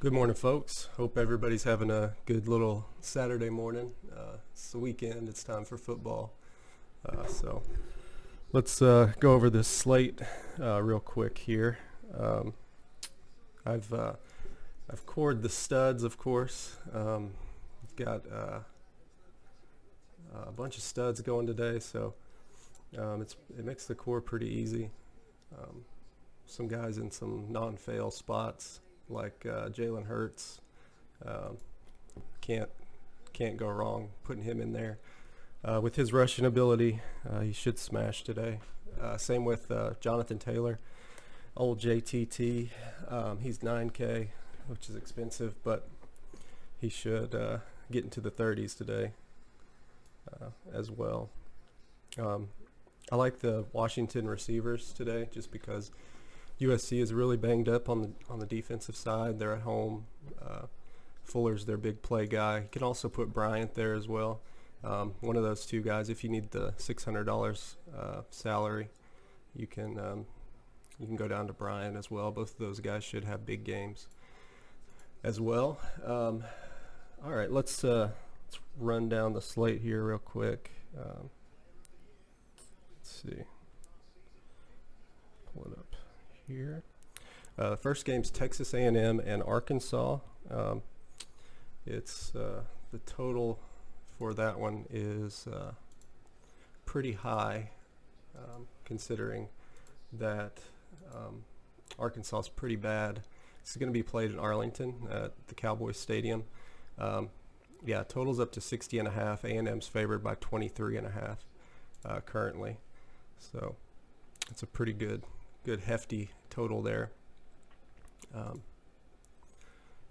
Good morning, folks. Hope everybody's having a good little Saturday morning. It's the weekend. It's time for football. So let's go over this slate real quick here. I've cored the studs, of course. Got a bunch of studs going today, so it makes the core pretty easy. Some guys in some non-fail spots, like Jalen Hurts. Can't go wrong putting him in there. With his rushing ability, he should smash today. Same with Jonathan Taylor, old JTT. He's 9K, which is expensive, but he should get into the 30s today as well. I like the Washington receivers today just because USC is really banged up on the defensive side. They're at home. Fuller's their big play guy. You can also put Bryant there as well. One of those two guys. If you need the $600 salary, you can go down to Bryant as well. Both of those guys should have big games as well. All right, let's run down the slate here real quick. Let's see. Pull it up here. The first game's Texas A&M and Arkansas. It's the total for that one is pretty high, considering that Arkansas is pretty bad. It's going to be played in Arlington at the Cowboys Stadium. Yeah, total's up to 60.5. A&M's favored by 23.5 currently. So it's a pretty good hefty total there.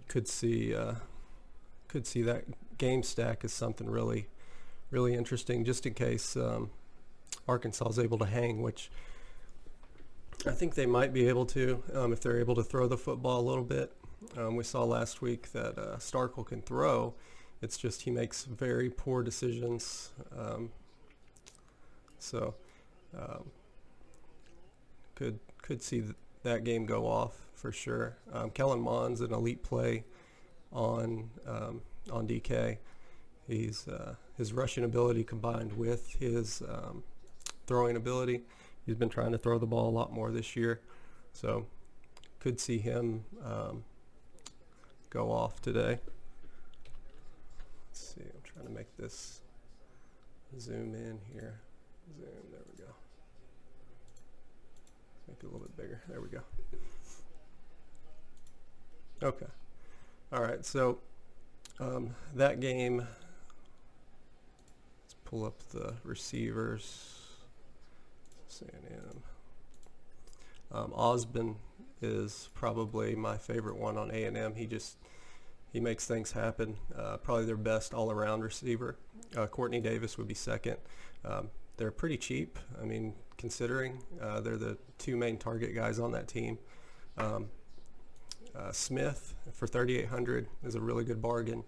Could see that game stack as something really interesting, just in case Arkansas is able to hang, which I think they might be able to if they're able to throw the football a little bit. We saw last week that Starkel can throw. It's just he makes very poor decisions. Could see that game go off for sure. Kellen Mond's an elite play on DK. He's his rushing ability combined with his throwing ability. He's been trying to throw the ball a lot more this year, so could see him go off today. Let's see. I'm trying to make this zoom in here. Zoom. There we go. Make it a little bit bigger. There we go. Okay. All right. So that game. Let's pull up the receivers. Osborne is probably my favorite one on A&M. He makes things happen. Probably their best all-around receiver. Courtney Davis would be second. They're pretty cheap. I mean, considering they're the two main target guys on that team. Smith for $3,800 is a really good bargain.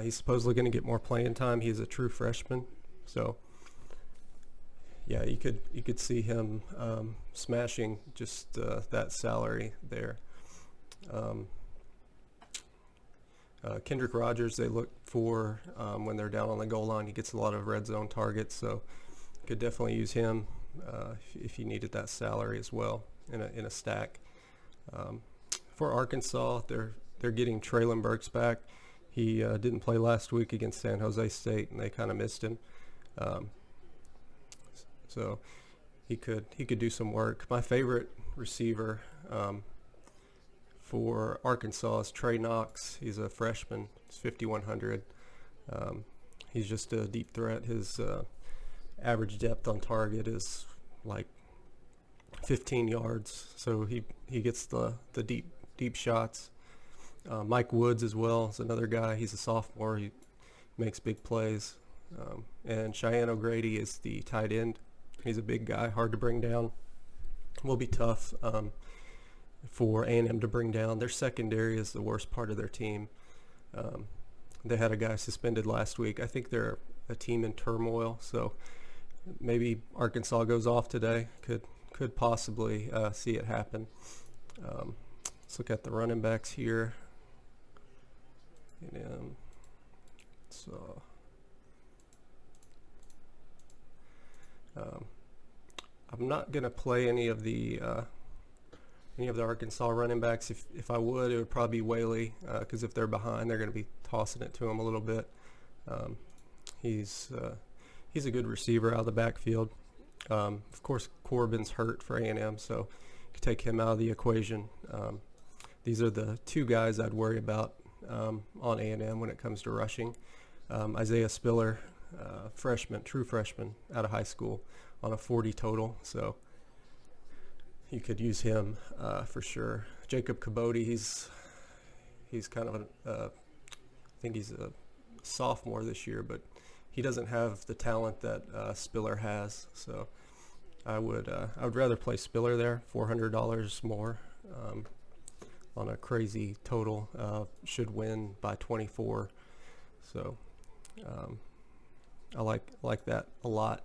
He's supposedly going to get more playing time. He's a true freshman, so yeah, you could see him smashing just that salary there. Kendrick Rogers, they look for when they're down on the goal line. He gets a lot of red zone targets, so could definitely use him if you needed that salary as well in a stack. For Arkansas, they're getting Traylon Burks back. He didn't play last week against San Jose State, and they kind of missed him. So he could do some work. My favorite receiver for Arkansas is Trey Knox. He's a freshman. He's 5,100. He's just a deep threat. His average depth on target is like 15 yards, so he gets the deep shots. Mike Woods as well is another guy. He's a sophomore. He makes big plays. And Cheyenne O'Grady is the tight end. He's a big guy, hard to bring down. Will be tough for A&M to bring down. Their secondary is the worst part of their team. They had a guy suspended last week. I think they're a team in turmoil, so maybe Arkansas goes off today. Could possibly see it happen. Let's look at the running backs here. A&M. So I'm not gonna play any of the Arkansas running backs. If I would, it would probably be Whaley, because if they're behind, they're gonna be tossing it to him a little bit. He's a good receiver out of the backfield. Of course, Corbin's hurt for A&M, so you could take him out of the equation. These are the two guys I'd worry about on A&M when it comes to rushing. Isaiah Spiller, true freshman out of high school, on a 40 total, so you could use him for sure. Jacob Caboti, he's kind of I think he's a sophomore this year, but he doesn't have the talent that Spiller has, so I would rather play Spiller there. $400 more on a crazy total. Should win by 24, so I like that a lot.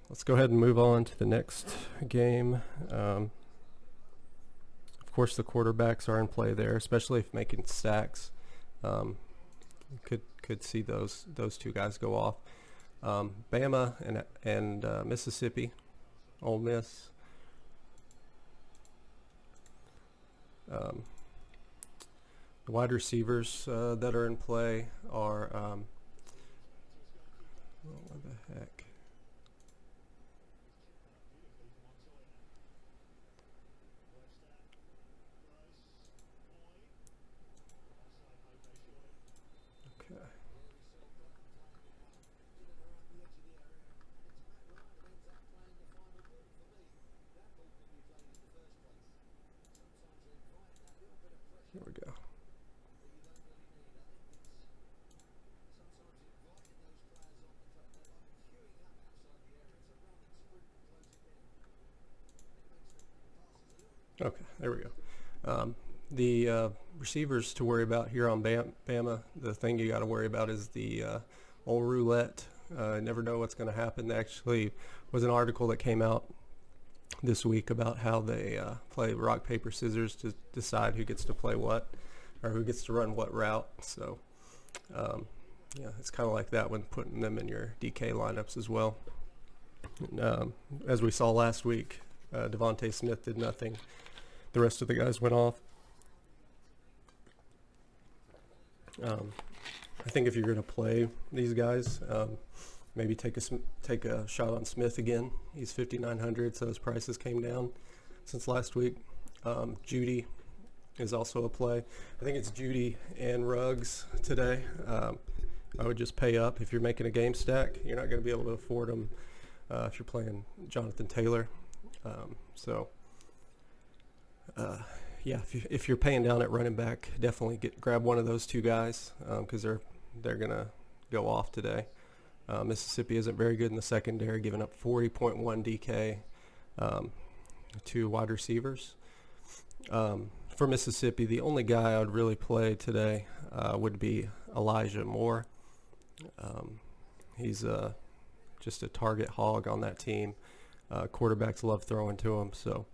Let's go ahead and move on to the next game. Of course, the quarterbacks are in play there, especially if making stacks. Could see those two guys go off. Bama and Mississippi, Ole Miss. The wide receivers that are in play are what the heck? Okay. Here we go. Okay, there we go. The receivers to worry about here on Bama, the thing you got to worry about is the old roulette. Never know what's going to happen. There actually was an article that came out this week about how they play rock, paper, scissors to decide who gets to play what, or who gets to run what route. So, yeah, it's kind of like that when putting them in your DK lineups as well. As we saw last week, Devontae Smith did nothing. The rest of the guys went off. I think if you're going to play these guys, maybe take a shot on Smith again. He's 5,900, so his prices came down since last week. Judy is also a play. I think it's Judy and Ruggs today. I would just pay up if you're making a game stack. You're not going to be able to afford them if you're playing Jonathan Taylor. Yeah, if you're paying down at running back, definitely grab one of those two guys because they're gonna go off today. Mississippi isn't very good in the secondary, giving up 40.1 DK to wide receivers. For Mississippi, the only guy I would really play today would be Elijah Moore. He's just a target hog on that team. Quarterbacks love throwing to him, so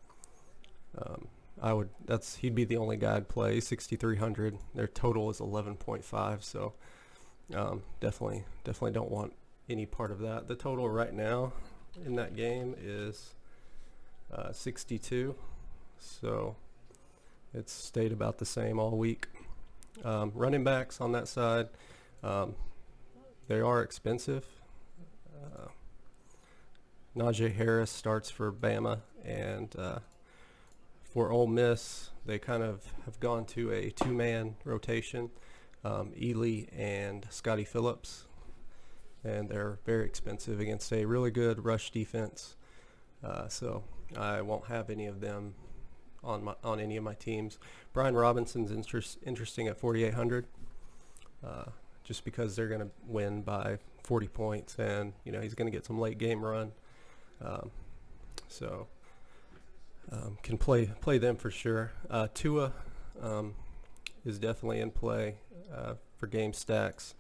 he'd be the only guy I'd play. 6,300. Their total is 11.5, so definitely don't want any part of that. The total right now in that game is 62, so it's stayed about the same all week. Running backs on that side, they are expensive. Najee Harris starts for Bama, and for Ole Miss, they kind of have gone to a two-man rotation, Ely and Scotty Phillips, and they're very expensive against a really good rush defense. So I won't have any of them on any of my teams. Brian Robinson's interesting at 4,800, just because they're going to win by 40 points, and he's going to get some late game run. Can play them for sure. Tua is definitely in play for game stacks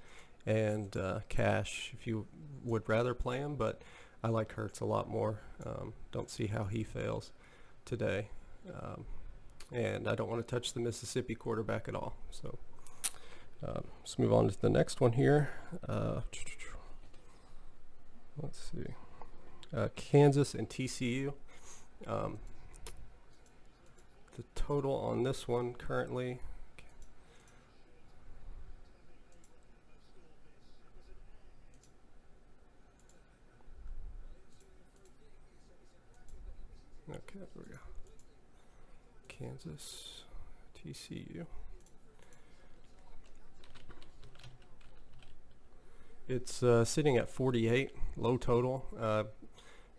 and cash if you would rather play him, but I like Hurts a lot more. Don't see how he fails today. And I don't want to touch the Mississippi quarterback at all. So Let's move on to the next one here. Let's see. Kansas and TCU. The total on this one currently. Okay, there we go. Kansas, TCU. It's sitting at 48, low total.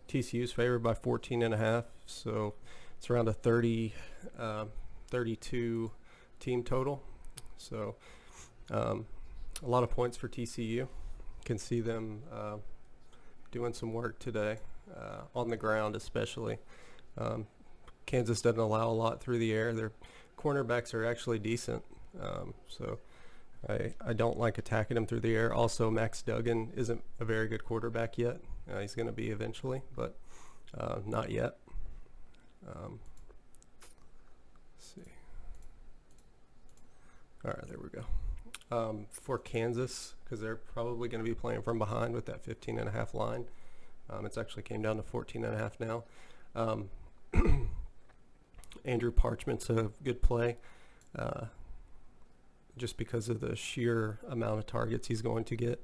TCU's favored by 14.5, so it's around a 32 team total. So a lot of points for TCU. Can see them doing some work today on the ground, especially. Kansas doesn't allow a lot through the air. Their cornerbacks are actually decent, so I don't like attacking them through the air. Also, Max Duggan isn't a very good quarterback yet. He's going to be eventually, but not yet. Let's see. All right, there we go. For Kansas, because they're probably going to be playing from behind with that 15.5 line. It's actually came down to 14.5 now. Andrew Parchment's a good play, just because of the sheer amount of targets he's going to get.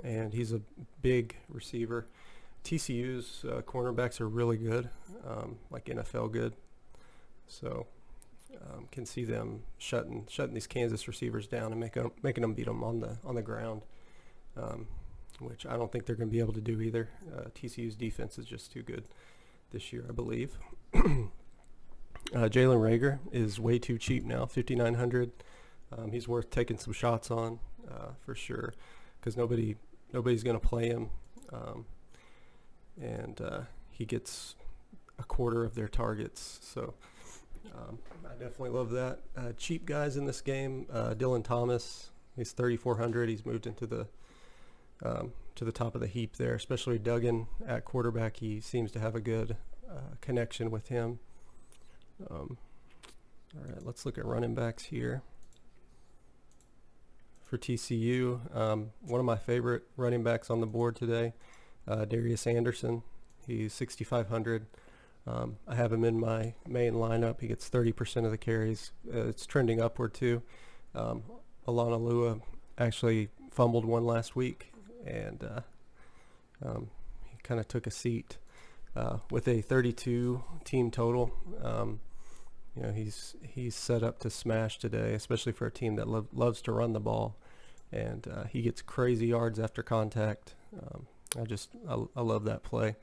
And he's a big receiver. TCU's cornerbacks are really good, like NFL good. So can see them shutting these Kansas receivers down and making them beat them on the ground, which I don't think they're going to be able to do either. TCU's defense is just too good this year, I believe. Jalen Reagor is way too cheap now, 5,900. He's worth taking some shots on for sure, because nobody's going to play him, and he gets a quarter of their targets. So I definitely love that. Cheap guys in this game. Dylan Thomas, he's 3,400. He's moved into the to the top of the heap there, especially Duggan at quarterback. He seems to have a good connection with him. All right, let's look at running backs here. For TCU, one of my favorite running backs on the board today, Darius Anderson. He's 6,500. I have him in my main lineup. He gets 30% of the carries. It's trending upward too. Alana Lua actually fumbled one last week, and he kind of took a seat with a 32 team total. He's set up to smash today, especially for a team that loves to run the ball, and he gets crazy yards after contact. I love that play.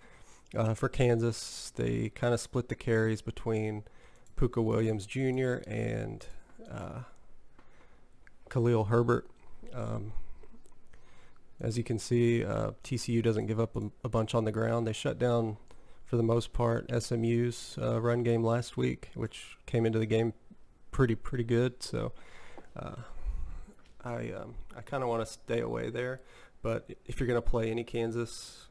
For Kansas, they kind of split the carries between Puka Williams Jr. and Khalil Herbert. As you can see, TCU doesn't give up a bunch on the ground. They shut down, for the most part, SMU's run game last week, which came into the game pretty good. So I kind of want to stay away there. But if you're going to play any Kansas,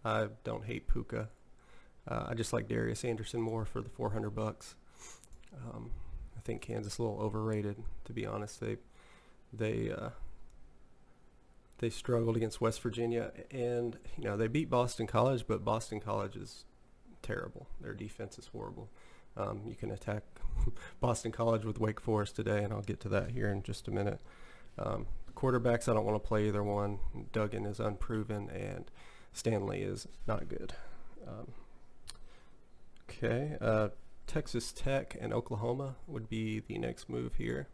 I don't hate Puka. I just like Darius Anderson more for the $400. I think Kansas is a little overrated, to be honest. They struggled against West Virginia, and they beat Boston College, but Boston College is terrible. Their defense is horrible. You can attack Boston College with Wake Forest today, and I'll get to that here in just a minute. Quarterbacks, I don't want to play either one. Duggan is unproven, and Stanley is not good. Texas Tech and Oklahoma would be the next move here.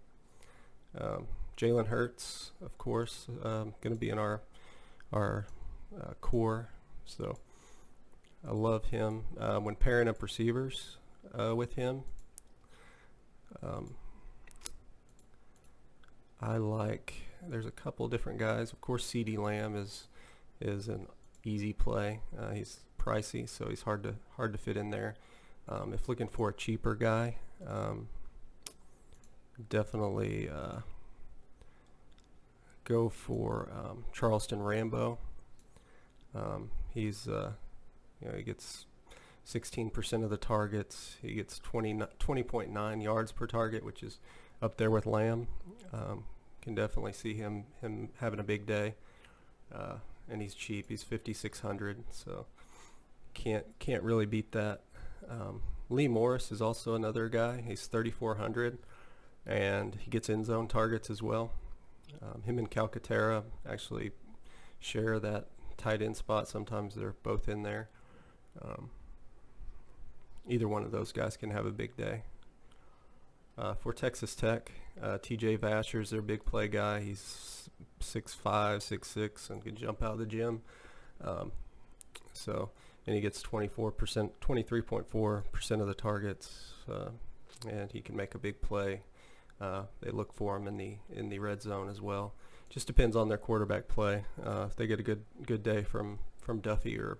Jalen Hurts, of course, going to be in our core, so I love him. When pairing up receivers with him, I like. There's a couple different guys. Of course, CeeDee Lamb is an easy play. He's pricey, so he's hard to fit in there. If looking for a cheaper guy, definitely go for Charleston Rambo. He's he gets 16% of the targets. He gets 20.9 yards per target, which is up there with Lamb. Can definitely see him having a big day. And he's cheap. He's 5,600, so can't really beat that. Lee Morris is also another guy. He's 3,400, and he gets end zone targets as well. Him and Calcaterra actually share that tight end spot. Sometimes they're both in there. Either one of those guys can have a big day. For Texas Tech, TJ Vasher's their big play guy. He's 6'5", 6'6", and can jump out of the gym. And he gets 23.4% of the targets, and he can make a big play. They look for him in the red zone as well. Just depends on their quarterback play. If they get a good day from Duffy or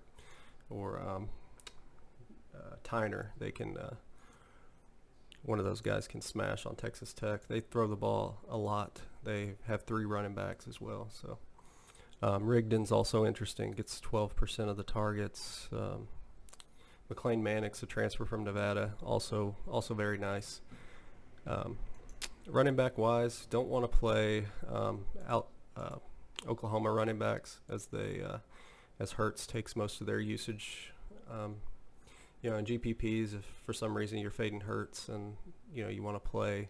Tyner, they can. One of those guys can smash on Texas Tech. They throw the ball a lot. They have 3 running backs as well. So Rigdon's also interesting. Gets 12% of the targets. McLean Mannix, a transfer from Nevada, also very nice. Running back wise, don't want to play Oklahoma running backs as Hurts takes most of their usage. In GPPs, if for some reason you're fading Hurts and you want to play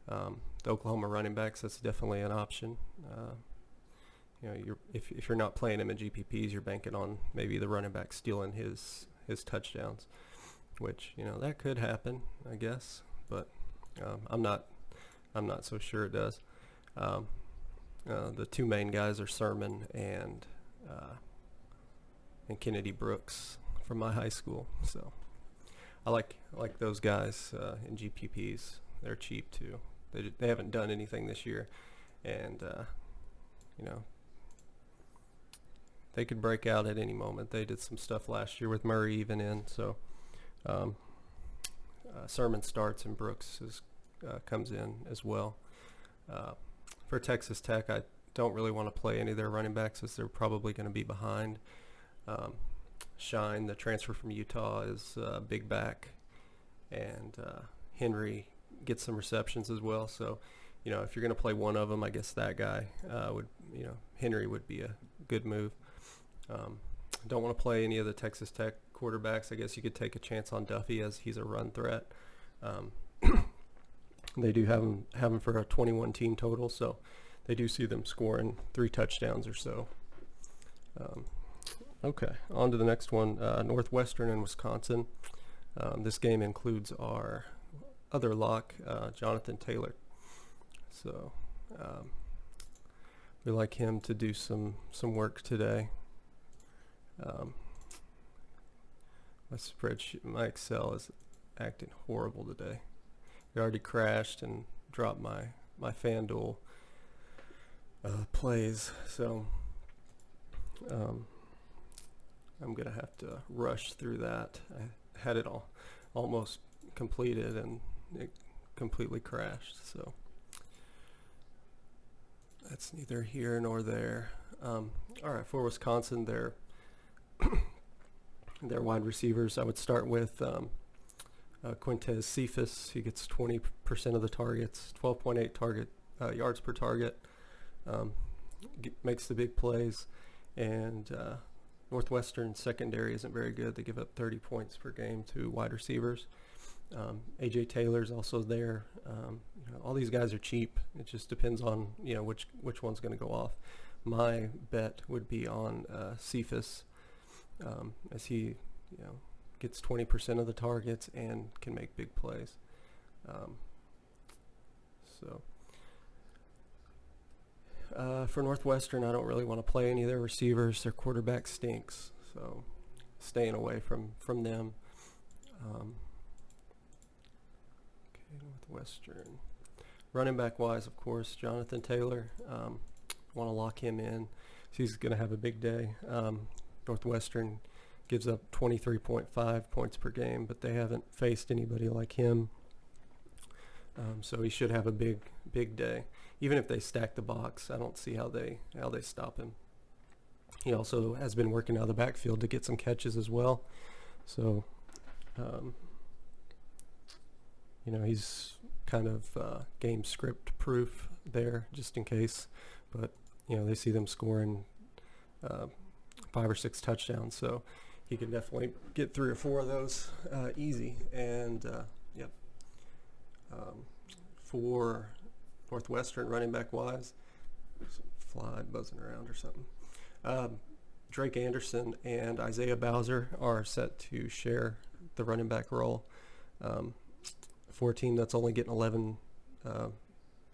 the Oklahoma running backs, that's definitely an option. If you're not playing him in GPPs, you're banking on maybe the running back stealing his touchdowns, which that could happen, I guess, but I'm not so sure it does. The 2 main guys are Sermon and Kennedy Brooks from my high school, so I like those guys in GPPs. They're cheap too. They haven't done anything this year, and they could break out at any moment. They did some stuff last year with Murray even in, so Sermon starts and Brooks comes in as well. For Texas Tech, I don't really want to play any of their running backs as they're probably going to be behind. Shine, the transfer from Utah, is big back, and Henry gets some receptions as well. So, if you're going to play one of them, I guess that guy Henry would be a good move. Don't want to play any of the Texas Tech quarterbacks. I guess you could take a chance on Duffy as he's a run threat. They do have him for a 21 team total, so they do see them scoring 3 touchdowns or so. Okay, on to the next one, Northwestern and Wisconsin. This game includes our other lock, Jonathan Taylor. So we like him to do some work today. My Excel is acting horrible today. It already crashed and dropped my Fanduel Playz, so I'm gonna have to rush through that. I had it almost completed and it completely crashed, so that's neither here nor there. All right, for Wisconsin, their wide receivers, I would start with Quintez Cephas. He gets 20% of the targets, 12.8 yards per target, makes the big plays, and Northwestern secondary isn't very good. They give up 30 points per game to wide receivers. AJ Taylor's also there. All these guys are cheap. It just depends on which one's going to go off. My bet would be on Cephas, as he gets 20% of the targets and can make big plays. For Northwestern, I don't really want to play any of their receivers. Their quarterback stinks, so staying away from them. Okay, Northwestern. Running back wise, of course, Jonathan Taylor. Want to lock him in. He's going to have a big day. Northwestern gives up 23.5 points per game, but they haven't faced anybody like him. So he should have a big day. Even if they stack the box, I don't see how they stop him. He also has been working out of the backfield to get some catches as well. So You know, he's kind of game script proof there, just in case. But, you know, they see them scoring 5 or 6 touchdowns, so he can definitely get 3 or 4 of those easy. And, yep. For Northwestern running back wise, fly buzzing around or something. Drake Anderson and Isaiah Bowser are set to share the running back role. For a team that's only getting 11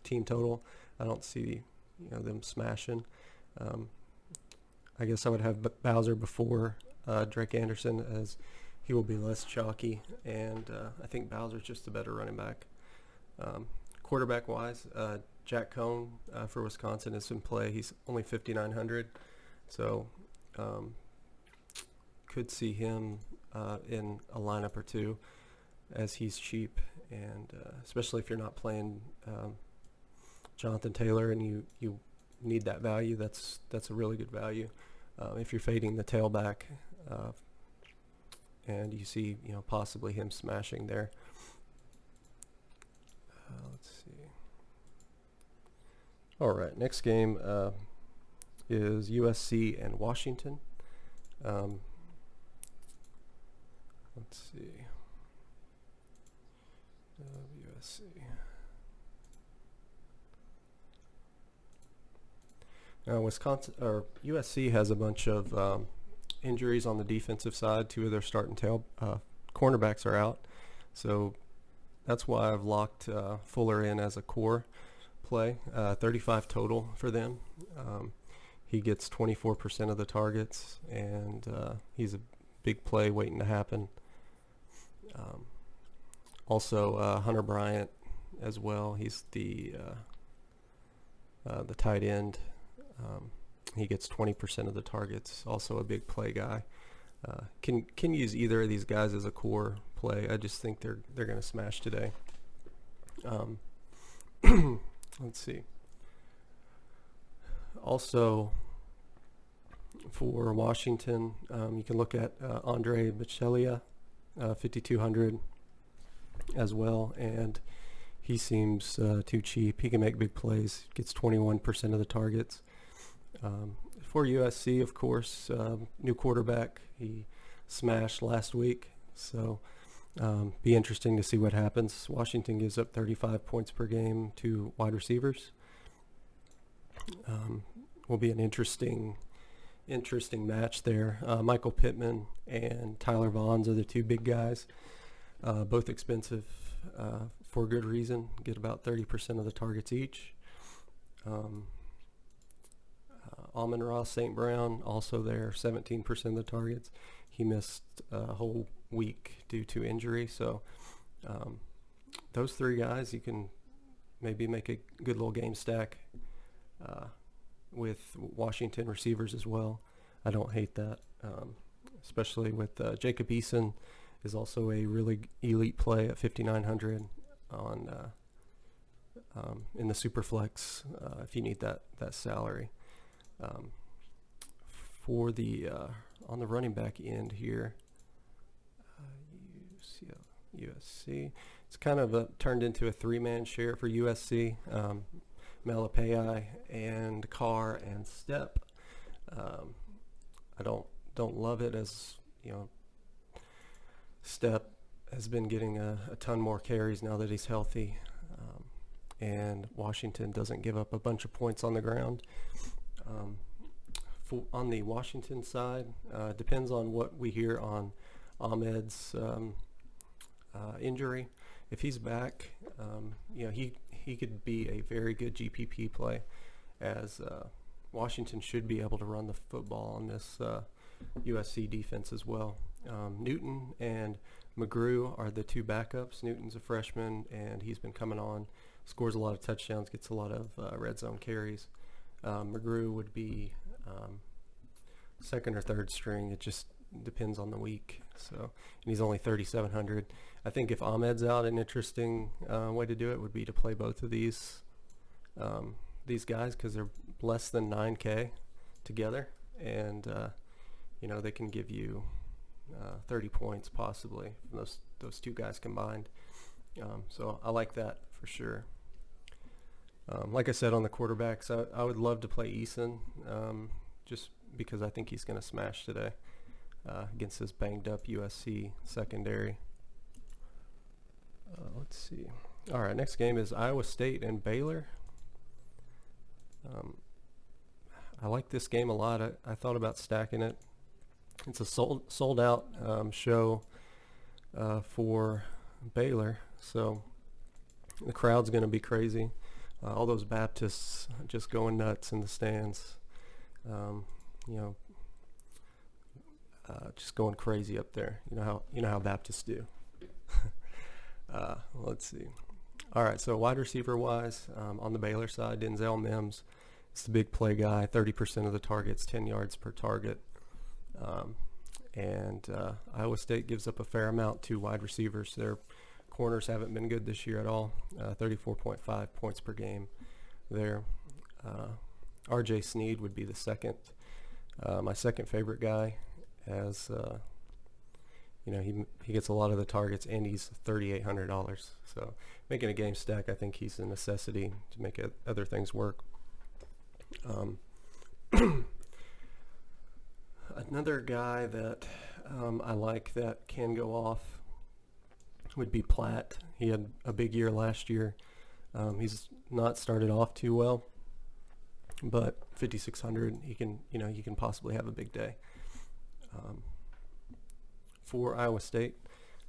team total, I don't see them smashing. I guess I would have Bowser before Drake Anderson, as he will be less chalky, and I think Bowser's just a better running back. Quarterback wise, Jack Cohn for Wisconsin is in play. He's only 5,900, so could see him in a lineup or two, as he's cheap, and especially if you're not playing Jonathan Taylor and you need that value, that's a really good value. If you're fading the tailback and you see possibly him smashing there. Let's see. All right, next game is USC and Washington. Let's see. USC. Wisconsin or USC has a bunch of injuries on the defensive side. 2 of their starting cornerbacks are out, so that's why I've locked Fuller in as a core play. 35 total for them. He gets 24% of the targets, and he's a big play waiting to happen. Also, Hunter Bryant as well. He's the tight end. He gets 20% of the targets. Also a big play guy. Can use either of these guys as a core play. I just think they're going to smash today. Let's see. Also, for Washington, you can look at Andre Michelia, 5,200 as well, and he seems too cheap. He can make big plays. Gets 21% of the targets. For USC, of course, new quarterback. He smashed last week, so be interesting to see what happens. Washington gives up 35 points per game to wide receivers. Will be an interesting match there. Michael Pittman and Tyler Vaughns are the 2 big guys, both expensive for good reason. Get about 30% of the targets each. Amon-Ra St. Brown also there, 17% of the targets. He missed a whole week due to injury, so those 3 guys you can maybe make a good little game stack with Washington receivers as well. I don't hate that, especially with Jacob Eason is also a really elite play at 5,900 on in the Superflex if you need that salary. For the on the running back end here, USC, it's kind of turned into a 3-man share for USC. Malapai and Carr and Step. I don't love it, as Step has been getting a ton more carries now that he's healthy, and Washington doesn't give up a bunch of points on the ground. On the Washington side, depends on what we hear on Ahmed's injury. If he's back, he could be a very good GPP play, as Washington should be able to run the football on this USC defense as well. Newton and McGrew are the 2 backups. Newton's a freshman, and he's been coming on, scores a lot of touchdowns, gets a lot of red zone carries. McGrew would be 2nd or 3rd string. It just depends on the week. So, and he's only 3,700. I think if Ahmed's out, an interesting way to do it would be to play both of these guys, because they're less than 9K together, and they can give you 30 points possibly from those two guys combined. So I like that for sure. Like I said on the quarterbacks, I would love to play Eason, just because I think he's going to smash today against this banged up USC secondary. Let's see. All right, next game is Iowa State and Baylor. I like this game a lot. I thought about stacking it. It's a sold out show for Baylor, so the crowd's going to be crazy. All those Baptists just going nuts in the stands. Just going crazy up there. You know how Baptists do. Let's see. All right, so wide receiver wise, on the Baylor side, Denzel Mims is the big play guy. 30% of the targets, 10 yards per target. And Iowa State gives up a fair amount to wide receivers. Their corners haven't been good this year at all. 34.5 points per game there. R.J. Sneed would be the second. My second favorite guy, as he gets a lot of the targets, and he's $3,800. So making a game stack, I think he's a necessity to make other things work. Another guy that I like that can go off would be Platt. He had a big year last year. He's not started off too well, but 5,600, he can possibly have a big day. For Iowa State,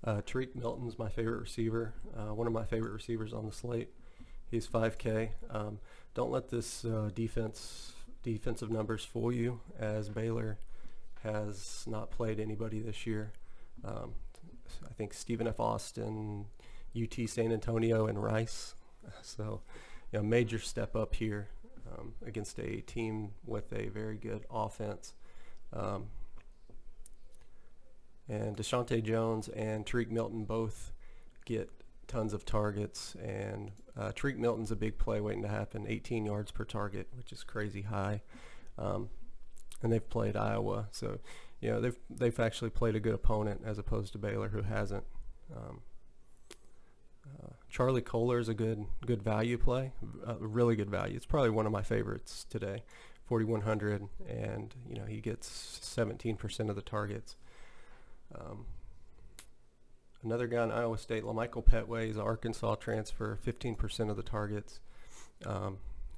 Tariq Milton's my favorite receiver, one of my favorite receivers on the slate. He's 5K. Don't let this defensive numbers fool you, as Baylor has not played anybody this year. I think Stephen F. Austin, UT San Antonio, and Rice. So, major step up here against a team with a very good offense. And Deshaunte Jones and Tariq Milton both get tons of targets, and Tariq Milton's a big play waiting to happen, 18 yards per target, which is crazy high. And they've played Iowa, so they've actually played a good opponent as opposed to Baylor, who hasn't. Charlie Kohler is a good value play, really good value. It's probably one of my favorites today, 4,100, and he gets 17% of the targets. Another guy in Iowa State, LaMichael Petway, is an Arkansas transfer, 15% of the targets.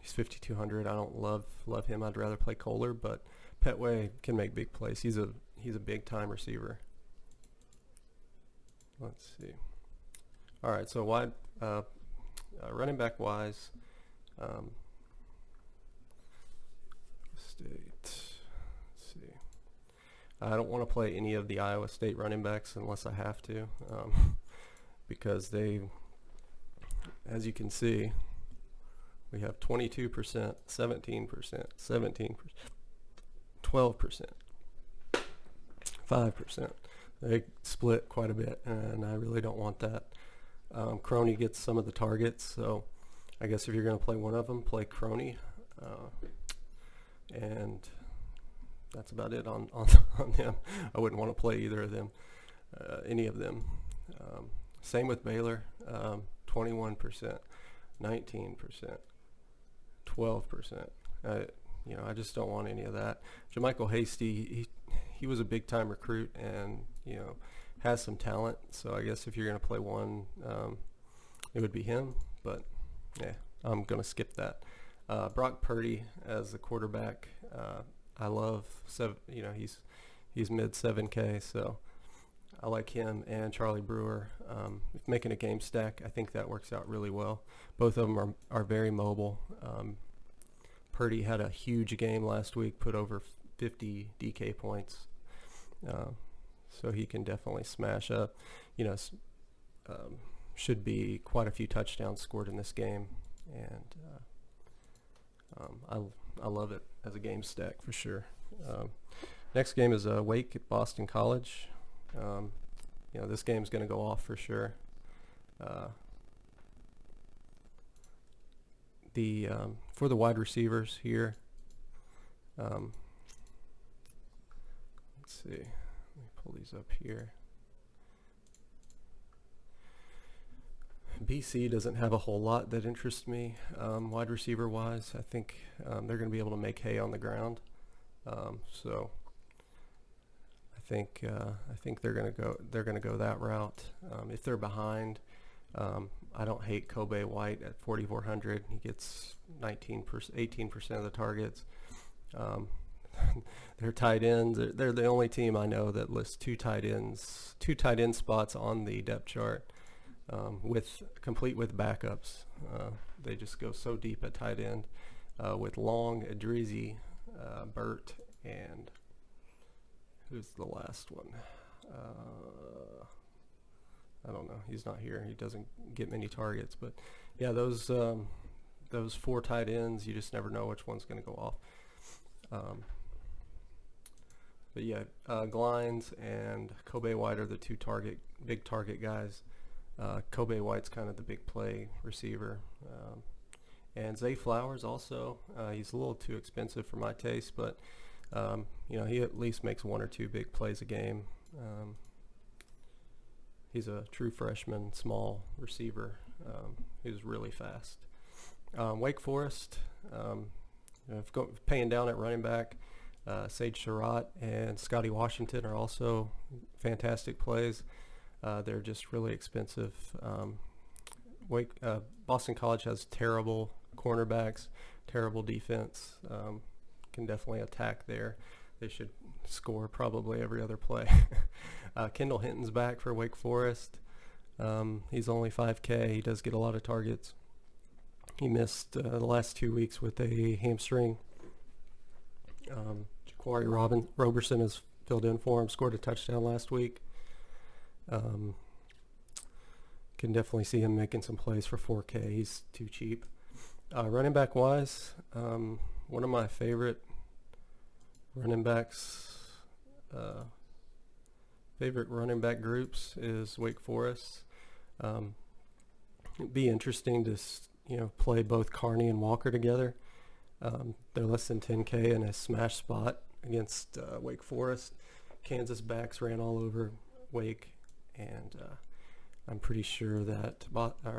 He's 5,200. I don't love him. I'd rather play Kohler, but Petway can make big plays. He's a big time receiver. Let's see. All right, so wide running back wise, State. Let's see. I don't want to play any of the Iowa State running backs unless I have to, because they, as you can see, we have 22%, 17%, 17%, 12%, 5%. They split quite a bit, and I really don't want that. Crony gets some of the targets, so I guess if you're going to play one of them, play Crony. And that's about it on them. I wouldn't want to play either of them, any of them. Same with Baylor, 21%, 19%, 12%. I just don't want any of that. JaMychal Hasty, he was a big time recruit, and has some talent. So I guess if you're going to play one, it would be him. But yeah, I'm going to skip that. Brock Purdy as the quarterback, I love. He's mid 7K, so I like him, and Charlie Brewer. Making a game stack, I think that works out really well. Both of them are very mobile. Purdy had a huge game last week, put over 50 DK points, so he can definitely smash up. Should be quite a few touchdowns scored in this game, and I love it as a game stack for sure. Next game is Wake at Boston College. This game's going to go off for sure. For the wide receivers here, let's see. Let me pull these He's up here. BC doesn't have a whole lot that interests me wide receiver wise. I think they're going to be able to make hay on the ground. So I think they're going to go that route. If they're behind, I don't hate Kobe White at 4,400. He gets 18% of the targets. Their tight ends, they're the only team I know that lists two tight end spots on the depth chart, complete with backups. They just go so deep at tight end with Long, Adrizi, Burt, and who's the last one? I don't know. He's not here. He doesn't get many targets, but yeah, those four tight ends, you just never know which one's going to go off. But yeah, Glines and Kobe White are the two big target guys. Kobe White's kind of the big play receiver. And Zay Flowers also, he's a little too expensive for my taste, but he at least makes one or two big plays a game. He's a true freshman, small receiver. He's really fast. Wake Forest, paying down at running back. Sage Surratt and Scotty Washington are also fantastic plays. They're just really expensive. Boston College has terrible cornerbacks, terrible defense. Can definitely attack there. They should score probably every other play. Kendall Hinton's back for Wake Forest. He's only $5K. He does get a lot of targets. He missed the last 2 weeks with a hamstring. Ja'Quari Roberson has filled in for him, scored a touchdown last week. Can definitely see him making some plays for 4K. He's too cheap. Running back wise, one of my favorite running back groups is Wake Forest. It'd be interesting to play both Carney and Walker together. They're less than 10K in a smash spot against Wake Forest. Kansas backs ran all over Wake, and I'm pretty sure that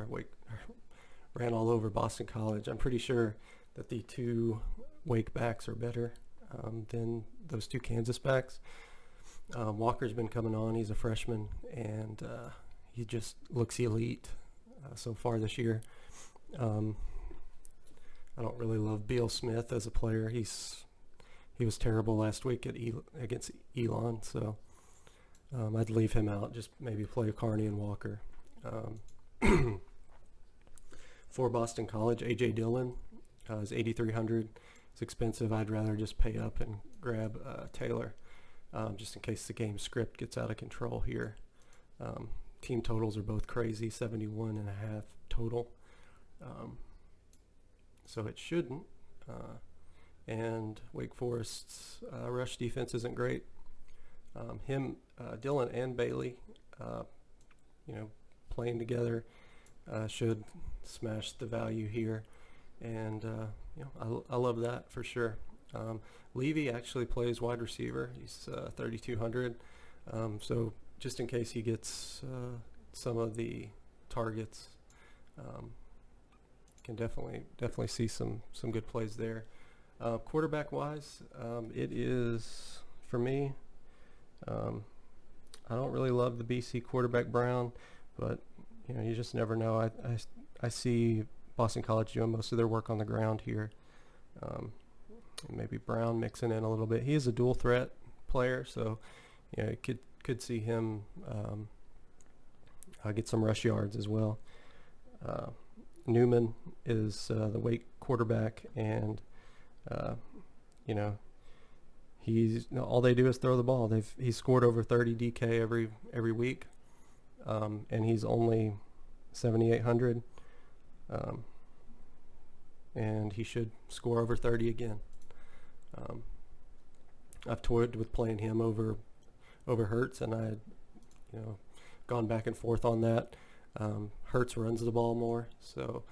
Wake ran all over Boston College. I'm pretty sure that the two Wake backs are better than those two Kansas backs. Walker's been coming on. He's a freshman, and he just looks elite so far this year. I don't really love Beal Smith as a player. He was terrible last week against Elon, so I'd leave him out. Just maybe play Carney and Walker. For Boston College, A.J. Dillon is 8,300. It's expensive. I'd rather just pay up and grab Taylor, just in case the game script gets out of control here. Team totals are both crazy, 71.5 total. So it shouldn't. And Wake Forest's rush defense isn't great. Dillon and Bailey, playing together should smash the value here. And I love that for sure. Levy actually plays wide receiver. He's 3,200. So just in case he gets some of the targets, can definitely see some good plays there. Quarterback wise, it is for me. I don't really love the BC quarterback Brown, but you just never know. I see Boston College doing most of their work on the ground here. Maybe Brown mixing in a little bit. He is a dual threat player, so could see him get some rush yards as well. Newman is the Wake quarterback, and he's all they do is throw the ball. He's scored over 30 DK every week, and he's only 7,800, and he should score over 30 again. I've toyed with playing him over Hurts, and I had gone back and forth on that. Hurts runs the ball more, so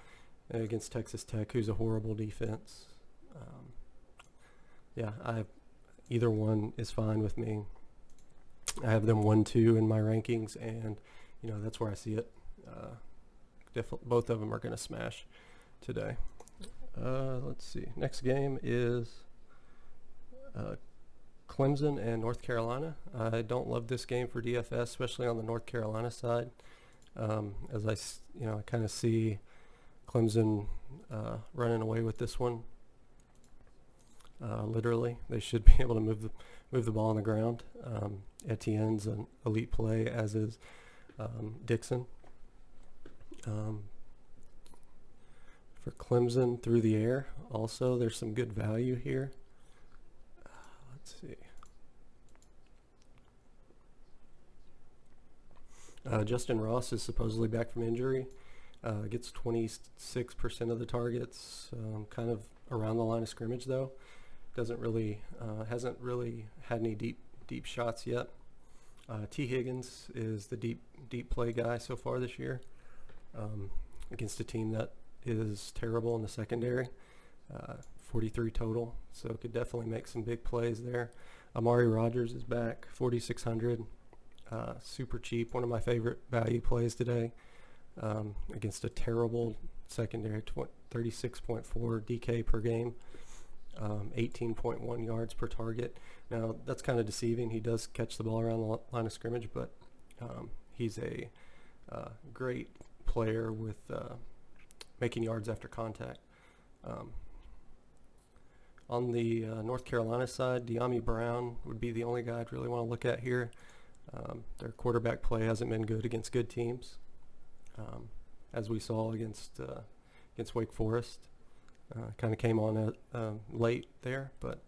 against Texas Tech, who's a horrible defense. Either one is fine with me. I have them 1-2 in my rankings, and that's where I see it. Both of them are going to smash today. Let's see. Next game is Clemson and North Carolina. I don't love this game for DFS, especially on the North Carolina side. As I kind of see Clemson running away with this one. Literally, they should be able to move the ball on the ground. Etienne's an elite play, as is Dixon. For Clemson through the air, also there's some good value here. Let's see. Justin Ross is supposedly back from injury. Gets 26% of the targets, kind of around the line of scrimmage though. Hasn't really had any deep shots yet. T. Higgins is the deep play guy so far this year, against a team that is terrible in the secondary. 43 total, so could definitely make some big plays there. Amari Rogers is back, 4,600. Super cheap, one of my favorite value plays today, against a terrible secondary. 36.4 DK per game, 18.1 yards per target. Now that's kind of deceiving. He does catch the ball around the line of scrimmage, but he's a great player with making yards after contact. On the North Carolina side, De'Ami Brown would be the only guy I'd really want to look at here. Their quarterback play hasn't been good against good teams, as we saw against Wake Forest. Kind of came on late there, but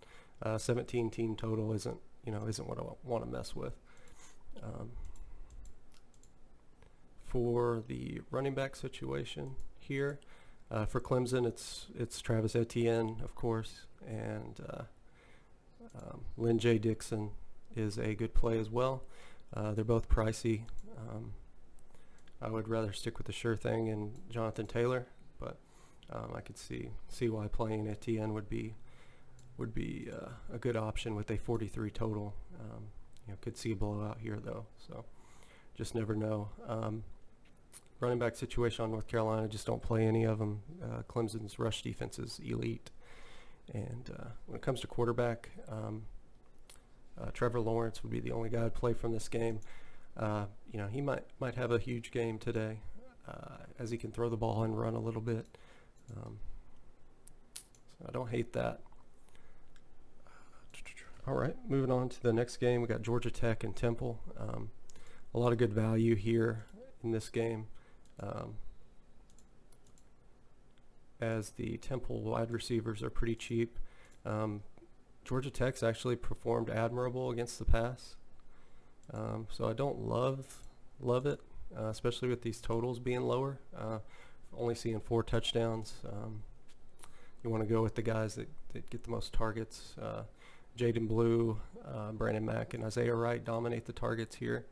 17 team total isn't what I want to mess with. For the running back situation here, for Clemson, it's Travis Etienne, of course, and Lynn J. Dixon is a good play as well. They're both pricey. I would rather stick with the sure thing and Jonathan Taylor, but I could see why playing Etienne would be a good option with a 43 total. Could see a blowout here though, so just never know. Running back situation on North Carolina, just don't play any of them. Clemson's rush defense is elite, and when it comes to quarterback, Trevor Lawrence would be the only guy I'd play from this game. He might have a huge game today, as he can throw the ball and run a little bit. So I don't hate that. All right, moving on to the next game. We got Georgia Tech and Temple. A lot of good value here in this game, as the Temple wide receivers are pretty cheap. Georgia Tech's actually performed admirable against the pass, so I don't love it, especially with these totals being lower. Only seeing 4 touchdowns. You want to go with the guys that get the most targets. Jaden Blue, Brandon Mack, and Isaiah Wright dominate the targets here.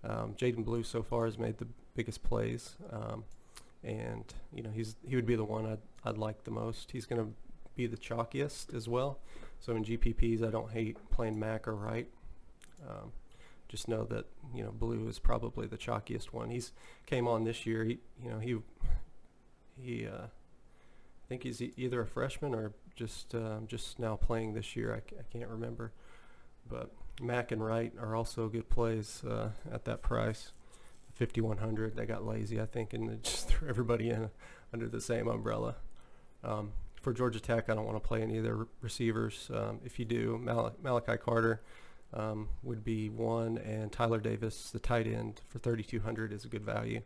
Jaden Blue so far has made the biggest plays, and he would be the one I'd like the most. He's going to be the chalkiest as well. So in GPPs, I don't hate playing Mack or Wright. Just know that Blue is probably the chalkiest one. He's came on this year. He I think he's either a freshman or just now playing this year. I can't remember, but Mack and Wright are also good plays at that price, 5,100. They got lazy, I think, and they just threw everybody in under the same umbrella. For Georgia Tech, I don't want to play any of their receivers. If you do, Malachi Carter would be one, and Tyler Davis, the tight end, for 3,200 is a good value.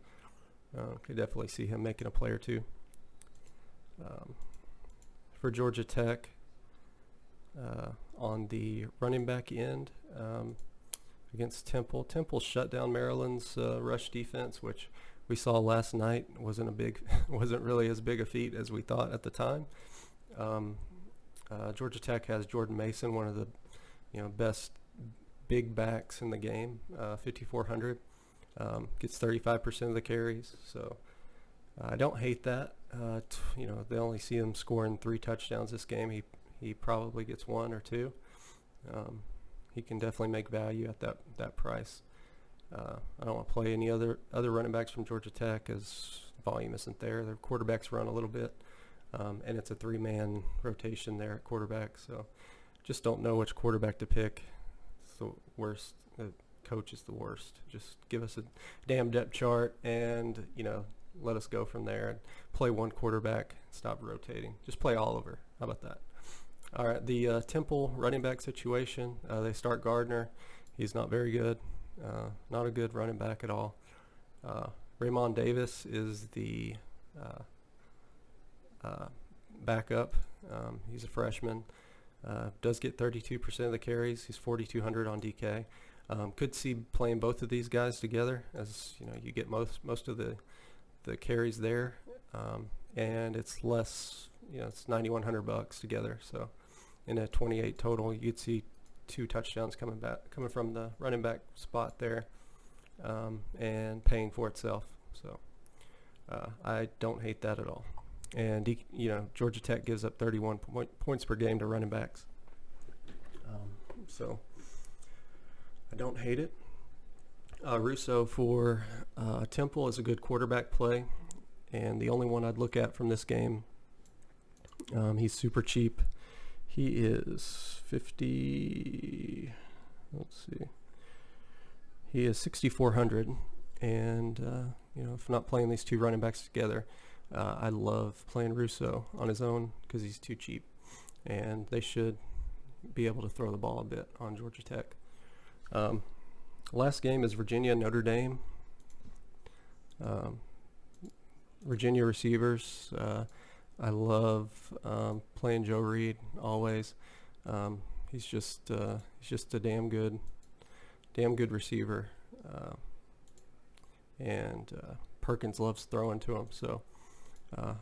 Could definitely see him making a play or two. For Georgia Tech, on the running back end, against Temple shut down Maryland's rush defense, which we saw last night wasn't really as big a feat as we thought at the time. Georgia Tech has Jordan Mason, one of the best big backs in the game, 5,400. Gets 35% of the carries, so I don't hate that. They only see him scoring 3 touchdowns this game. He probably gets 1 or 2. he can definitely make value at that price. I don't want to play any other running backs from Georgia Tech as volume isn't there. Their quarterbacks run a little bit, and it's a 3-man rotation there at quarterback. So just don't know which quarterback to pick. It's the worst. The coach is the worst. Just give us a damn depth chart and, let us go from there and play one quarterback. Stop rotating. Just play Oliver. How about that? All right, the Temple running back situation. They start Gardner. He's not very good. Not a good running back at all. Raymond Davis is the backup. He's a freshman. Does get 32% of the carries. He's 4,200 on DK. Could see playing both of these guys together, as you get most of the carries there, and it's less. It's $9,100 together. So in a 28 total, you'd see 2 touchdowns coming from the running back spot there, and paying for itself. So I don't hate that at all. And Georgia Tech gives up 31 points per game to running backs. So I don't hate it. Russo for Temple is a good quarterback play, and the only one I'd look at from this game. He's super cheap. He is 50. Let's see. He is 6,400, and if not playing these 2 running backs together, I love playing Russo on his own because he's too cheap, and they should be able to throw the ball a bit on Georgia Tech. Last game is Virginia Notre Dame. Virginia receivers. I love playing Joe Reed always. He's just a damn good receiver, and Perkins loves throwing to him. So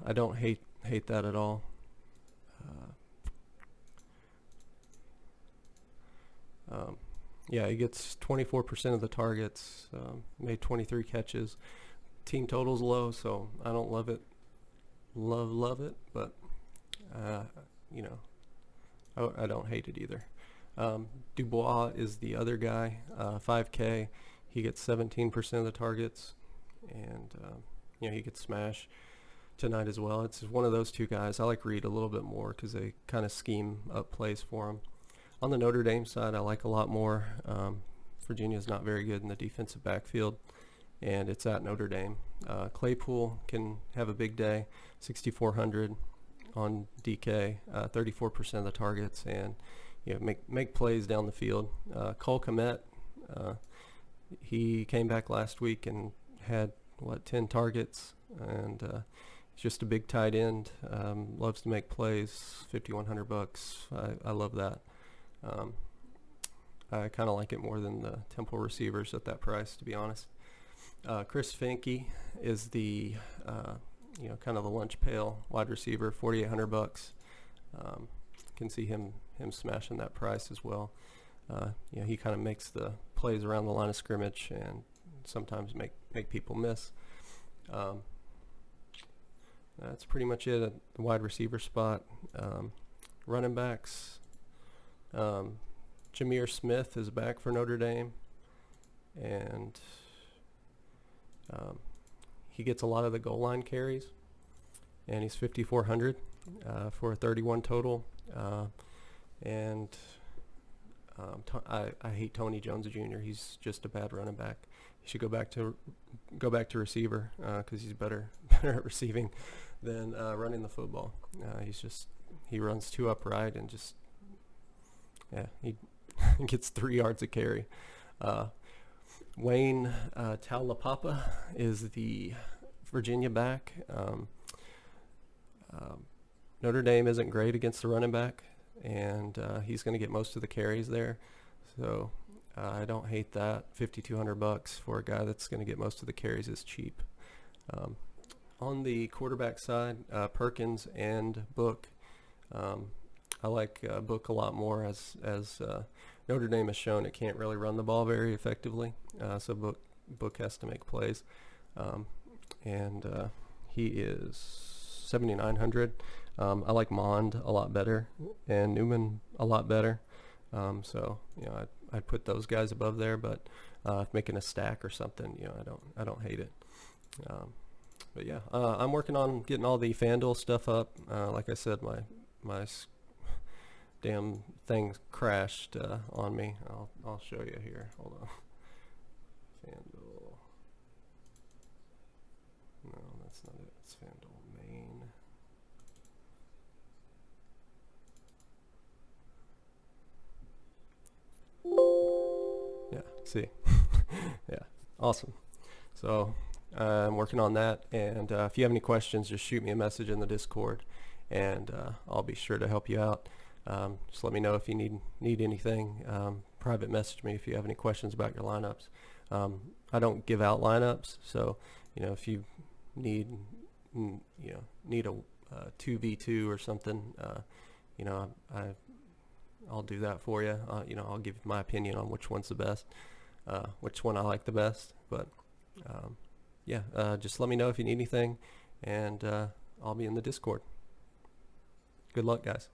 I don't hate that at all. He gets 24% of the targets, made 23 catches. Team total's low, so I don't love it, but I don't hate it either. Dubois is the other guy, 5K. He gets 17% of the targets, and he gets smash tonight as well. It's one of those 2 guys. I like Reed a little bit more because they kind of scheme up plays for him. On the Notre Dame side, I like a lot more. Virginia's not very good in the defensive backfield, and it's at Notre Dame. Claypool can have a big day, 6,400 on DK, 34% of the targets, and make plays down the field. Cole Kmet, he came back last week and had 10 targets, and he's just a big tight end. Loves to make plays. $5,100. I love that. I kind of like it more than the Temple receivers at that price, to be honest. Chris Finke is the kind of the lunch pail wide receiver, $4,800. Can see him smashing that price as well. He kind of makes the plays around the line of scrimmage and sometimes make people miss. That's pretty much it at the wide receiver spot. Running backs. Jameer Smith is back for Notre Dame, and he gets a lot of the goal line carries, and he's 5,400 for a 31 total. I hate Tony Jones Jr. He's just a bad running back. He should go back to receiver because he's better at receiving than running the football. He runs too upright and he gets 3 yards a carry. Wayne Taulapapa is the Virginia back. Notre Dame isn't great against the running back, and he's going to get most of the carries there. So I don't hate that. $5,200 for a guy that's going to get most of the carries is cheap. On the quarterback side, Perkins and Book. I like Book a lot more as Notre Dame has shown it can't really run the ball very effectively. So Book has to make plays. And he is 7,900. I like Mond a lot better and Newman a lot better. So I'd put those guys above there, but making a stack or something, I don't hate it. But yeah, I'm working on getting all the FanDuel stuff up. Like I said, my damn thing crashed on me. I'll show you here. Hold on. FanDuel. No, that's not it. It's FanDuel main. Yeah, see. Yeah, awesome. So I'm working on that, and if you have any questions, just shoot me a message in the Discord, and I'll be sure to help you out. Just let me know if you need anything. Private message me if you have any questions about your lineups. I don't give out lineups, so if you need a 2v2 or something, I'll do that for you. I'll give my opinion on which one's the best, which one I like the best. But yeah, just let me know if you need anything, and I'll be in the Discord. Good luck, guys.